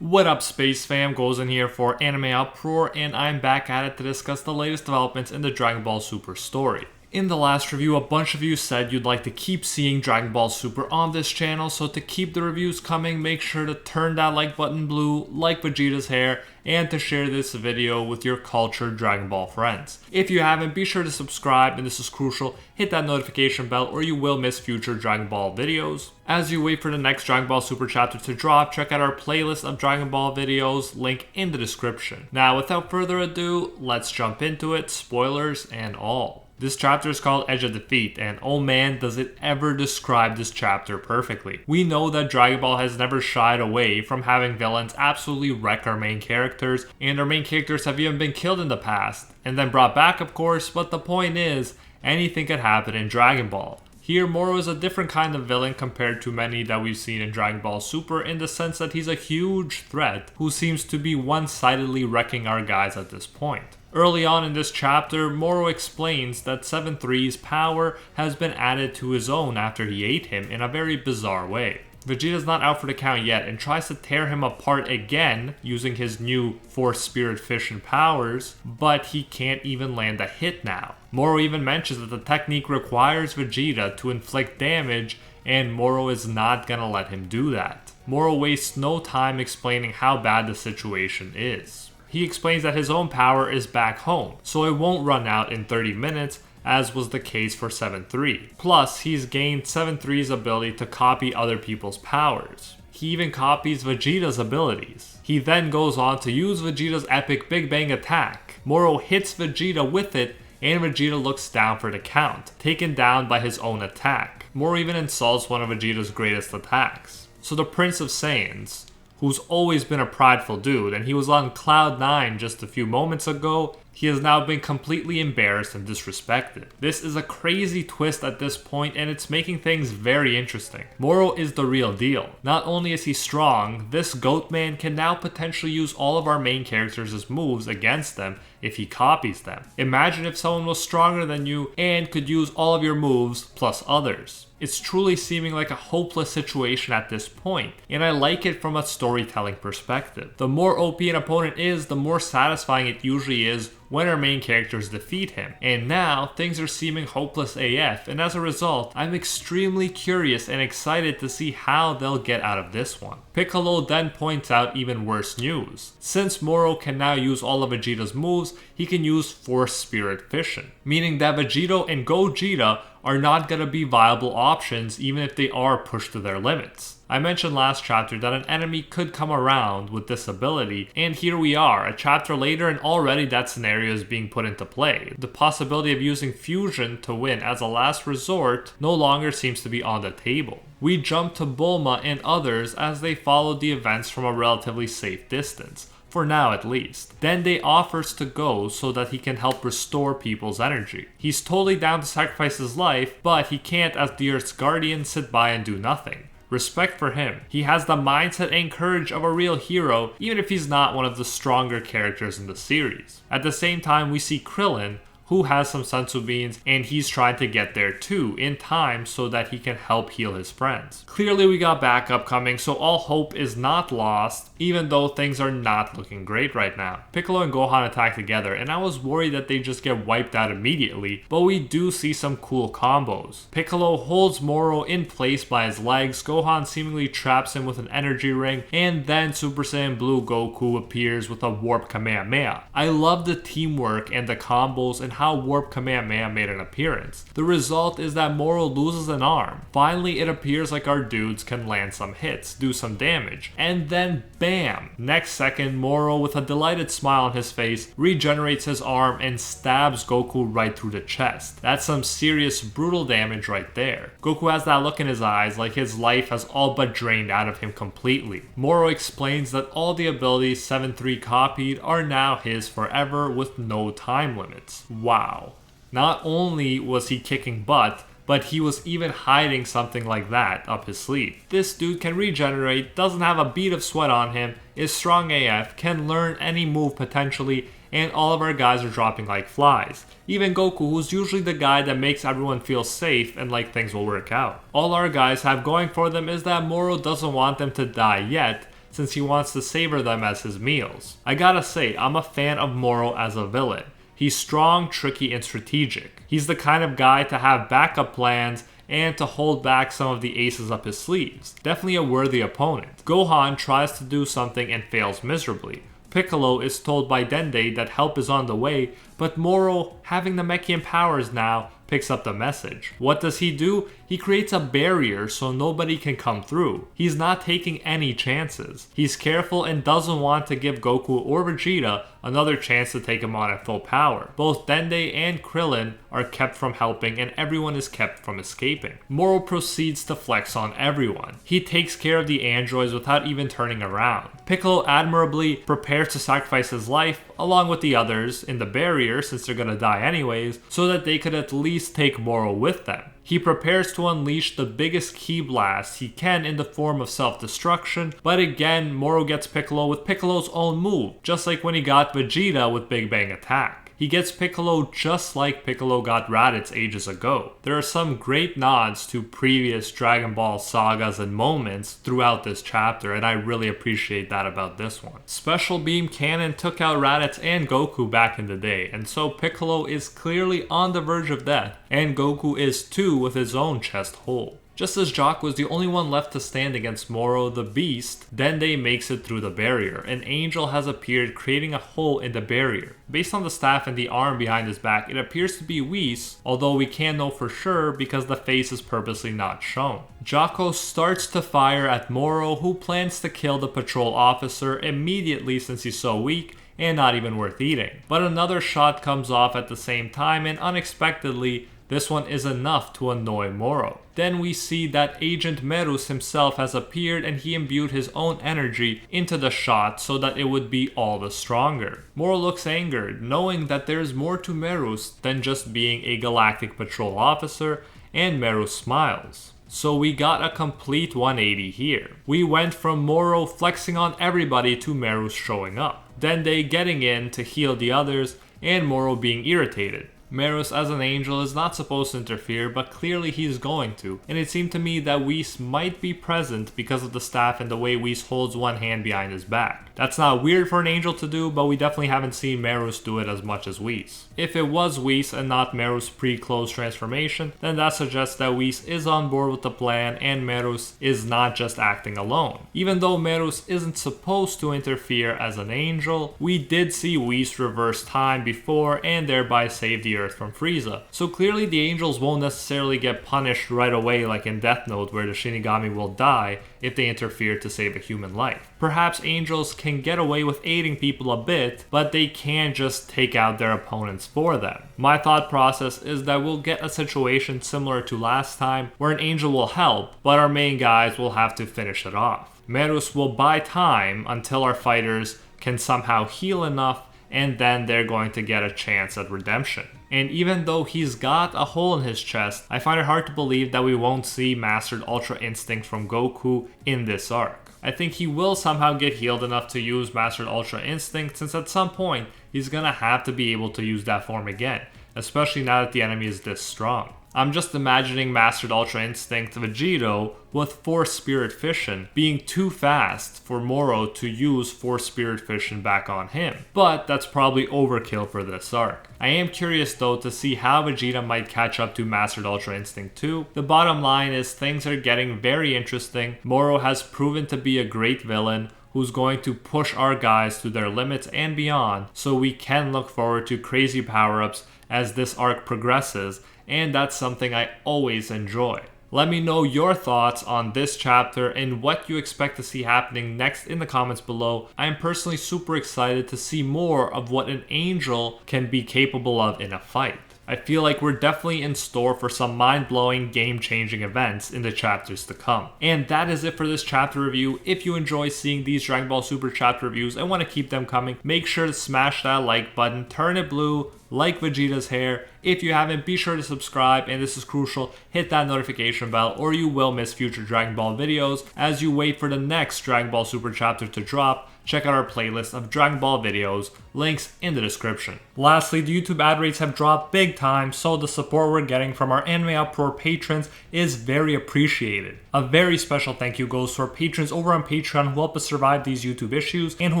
What up, Space Fam? Goes in here for AnimeUproar, and I'm back at it to discuss the latest developments in the Dragon Ball Super story. In the last review, a bunch of you said you'd like to keep seeing Dragon Ball Super on this channel, so to keep the reviews coming, make sure to turn that like button blue, like Vegeta's hair, and to share this video with your cultured Dragon Ball friends. If you haven't, be sure to subscribe, and this is crucial, hit that notification bell or you will miss future Dragon Ball videos. As you wait for the next Dragon Ball Super chapter to drop, check out our playlist of Dragon Ball videos, link in the description. Now, without further ado, let's jump into it, spoilers and all. This chapter is called Edge of Defeat, and oh man, does it ever describe this chapter perfectly. We know that Dragon Ball has never shied away from having villains absolutely wreck our main characters, and our main characters have even been killed in the past, and then brought back of course, but the point is, anything could happen in Dragon Ball. Here, Moro is a different kind of villain compared to many that we've seen in Dragon Ball Super in the sense that he's a huge threat who seems to be one-sidedly wrecking our guys at this point. Early on in this chapter, Moro explains that 7-3's power has been added to his own after he ate him in a very bizarre way. Vegeta's not out for the count yet and tries to tear him apart again using his new Force Spirit Fission powers, but he can't even land a hit now. Moro even mentions that the technique requires Vegeta to inflict damage, and Moro is not gonna let him do that. Moro wastes no time explaining how bad the situation is. He explains that his own power is back home, so it won't run out in 30 minutes, as was the case for 7-3. Plus, he's gained 7-3's ability to copy other people's powers. He even copies Vegeta's abilities. He then goes on to use Vegeta's epic Big Bang attack. Moro hits Vegeta with it, and Vegeta looks down for the count, taken down by his own attack. Moro even insults one of Vegeta's greatest attacks. So the Prince of Saiyans, who's always been a prideful dude, and he was on Cloud 9 just a few moments ago, he has now been completely embarrassed and disrespected. This is a crazy twist at this point, and it's making things very interesting. Moro is the real deal. Not only is he strong, this goat man can now potentially use all of our main characters' moves against them if he copies them. Imagine if someone was stronger than you and could use all of your moves plus others. It's truly seeming like a hopeless situation at this point, and I like it from a storytelling perspective. The more OP an opponent is, the more satisfying it usually is when our main characters defeat him. And now, things are seeming hopeless AF, and as a result, I'm extremely curious and excited to see how they'll get out of this one. Piccolo then points out even worse news. Since Moro can now use all of Vegeta's moves, he can use Force Spirit Fission, meaning that Vegeta and Gogeta are not going to be viable options even if they are pushed to their limits. I mentioned last chapter that an enemy could come around with this ability, and here we are, a chapter later, and already that scenario is being put into play. The possibility of using fusion to win as a last resort no longer seems to be on the table. We jump to Bulma and others as they follow the events from a relatively safe distance. For now at least. Dende offers to go so that he can help restore people's energy. He's totally down to sacrifice his life, but he can't as the Earth's guardian sit by and do nothing. Respect for him. He has the mindset and courage of a real hero, even if he's not one of the stronger characters in the series. At the same time, we see Krillin, who has some senzu beans, and he's trying to get there too, in time so that he can help heal his friends. Clearly we got backup coming, so all hope is not lost, even though things are not looking great right now. Piccolo and Gohan attack together, and I was worried that they just get wiped out immediately, but we do see some cool combos. Piccolo holds Moro in place by his legs, Gohan seemingly traps him with an energy ring, and then Super Saiyan Blue Goku appears with a Warp Kamehameha. I love the teamwork and the combos and how Warp Kamehameha made an appearance. The result is that Moro loses an arm. Finally, it appears like our dudes can land some hits, do some damage, and then bam! Next second, Moro, with a delighted smile on his face, regenerates his arm and stabs Goku right through the chest. That's some serious brutal damage right there. Goku has that look in his eyes like his life has all but drained out of him completely. Moro explains that all the abilities 7-3 copied are now his forever with no time limits. Wow. Not only was he kicking butt, but he was even hiding something like that up his sleeve. This dude can regenerate, doesn't have a bead of sweat on him, is strong AF, can learn any move potentially, and all of our guys are dropping like flies. Even Goku, who's usually the guy that makes everyone feel safe and like things will work out. All our guys have going for them is that Moro doesn't want them to die yet, since he wants to savor them as his meals. I gotta say, I'm a fan of Moro as a villain. He's strong, tricky, and strategic. He's the kind of guy to have backup plans and to hold back some of the aces up his sleeves. Definitely a worthy opponent. Gohan tries to do something and fails miserably. Piccolo is told by Dende that help is on the way, but Moro, having the Mechian powers now, picks up the message. What does he do? He creates a barrier so nobody can come through. He's not taking any chances. He's careful and doesn't want to give Goku or Vegeta another chance to take him on at full power. Both Dende and Krillin are kept from helping and everyone is kept from escaping. Moro proceeds to flex on everyone. He takes care of the androids without even turning around. Piccolo admirably prepares to sacrifice his life along with the others in the barrier, since they're gonna die anyways, so that they could at least take Moro with them. He prepares to unleash the biggest ki blast he can in the form of self-destruction, but again, Moro gets Piccolo with Piccolo's own move, just like when he got Vegeta with Big Bang Attack. He gets Piccolo just like Piccolo got Raditz ages ago. There are some great nods to previous Dragon Ball sagas and moments throughout this chapter, and I really appreciate that about this one. Special Beam Cannon took out Raditz and Goku back in the day, and so Piccolo is clearly on the verge of death, and Goku is too with his own chest hole. Just as Jock was the only one left to stand against Moro the Beast, Dende makes it through the barrier. An angel has appeared, creating a hole in the barrier. Based on the staff and the arm behind his back, it appears to be Whis, although we can't know for sure because the face is purposely not shown. Jocko starts to fire at Moro, who plans to kill the patrol officer immediately since he's so weak and not even worth eating. But another shot comes off at the same time, and unexpectedly, this one is enough to annoy Moro. Then we see that Agent Merus himself has appeared and he imbued his own energy into the shot so that it would be all the stronger. Moro looks angered, knowing that there's more to Merus than just being a galactic patrol officer, and Merus smiles. So we got a complete 180 here. We went from Moro flexing on everybody to Merus showing up, Dende getting in to heal the others, and Moro being irritated. Merus as an angel is not supposed to interfere, but clearly he's going to, and it seemed to me that Whis might be present because of the staff and the way Whis holds one hand behind his back. That's not weird for an angel to do, but we definitely haven't seen Merus do it as much as Whis. If it was Whis and not Merus' pre-close transformation, then that suggests that Whis is on board with the plan and Merus is not just acting alone. Even though Merus isn't supposed to interfere as an angel, we did see Whis reverse time before and thereby save the Earth from Frieza. So clearly the angels won't necessarily get punished right away like in Death Note, where the Shinigami will die if they interfere to save a human life. Perhaps angels can get away with aiding people a bit, but they can't just take out their opponents for them. My thought process is that we'll get a situation similar to last time, where an angel will help, but our main guys will have to finish it off. Merus will buy time until our fighters can somehow heal enough, and then they're going to get a chance at redemption. And even though he's got a hole in his chest, I find it hard to believe that we won't see Mastered Ultra Instinct from Goku in this arc. I think he will somehow get healed enough to use Mastered Ultra Instinct, since at some point he's gonna have to be able to use that form again, especially now that the enemy is this strong. I'm just imagining Mastered Ultra Instinct Vegito with Force Spirit Fission being too fast for Moro to use Force Spirit Fission back on him. But that's probably overkill for this arc. I am curious though to see how Vegeta might catch up to Mastered Ultra Instinct 2. The bottom line is things are getting very interesting. Moro has proven to be a great villain who's going to push our guys to their limits and beyond, so we can look forward to crazy power-ups as this arc progresses, and that's something I always enjoy. Let me know your thoughts on this chapter and what you expect to see happening next in the comments below. I am personally super excited to see more of what an angel can be capable of in a fight. I feel like we're definitely in store for some mind-blowing, game-changing events in the chapters to come. And that is it for this chapter review. If you enjoy seeing these Dragon Ball Super chapter reviews and want to keep them coming, make sure to smash that like button, turn it blue, like Vegeta's hair. If you haven't, be sure to subscribe, and this is crucial, hit that notification bell or you will miss future Dragon Ball videos. As you wait for the next Dragon Ball Super chapter to drop, check out our playlist of Dragon Ball videos, links in the description. Lastly, the YouTube ad rates have dropped big time, so the support we're getting from our AnimeUproar patrons is very appreciated. A very special thank you goes to our patrons over on Patreon who help us survive these YouTube issues and who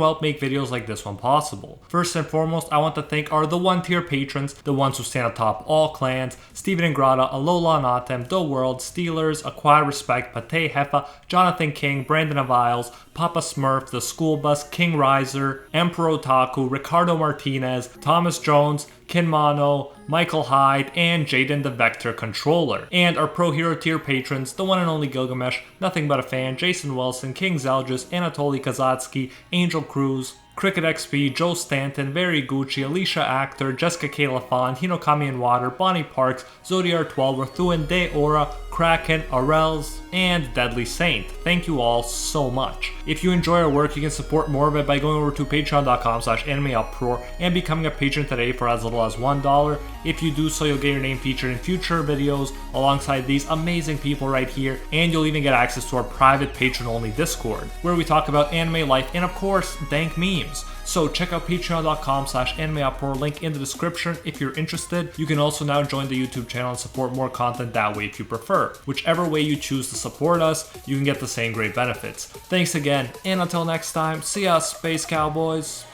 help make videos like this one possible. First and foremost, I want to thank our the 1-tier patrons, the ones who stand atop all clans: Steven Ingrata, Alola Natem, The World, Steelers, Acquire Respect, Pate Hefa, Jonathan King, Brandon Aviles, Papa Smurf, The School Bus, King Riser, Emperor Otaku, Ricardo Martinez, Thomas Jones, Kinmano, Michael Hyde, and Jaden the Vector Controller. And our Pro Hero tier patrons, the one and only Gilgamesh, Nothing But a Fan, Jason Wilson, King Zeldris, Anatoly Kazatsky, Angel Cruz, Cricket XP, Joe Stanton, Very Gucci, Alicia Actor, Jessica Calafon, Hinokami and Water, Bonnie Parks, Zodiar12, Rathuan De Aura, Kraken, Arels, and Deadly Saint. Thank you all so much. If you enjoy our work, you can support more of it by going over to patreon.com/AnimeUproar and becoming a patron today for as little as $1. If you do so, you'll get your name featured in future videos alongside these amazing people right here, and you'll even get access to our private patron-only Discord, where we talk about anime life and of course, dank memes. So check out patreon.com/AnimeUproar, link in the description if you're interested. You can also now join the YouTube channel and support more content that way if you prefer. Whichever way you choose to support us, you can get the same great benefits. Thanks again, and until next time, see ya, Space Cowboys!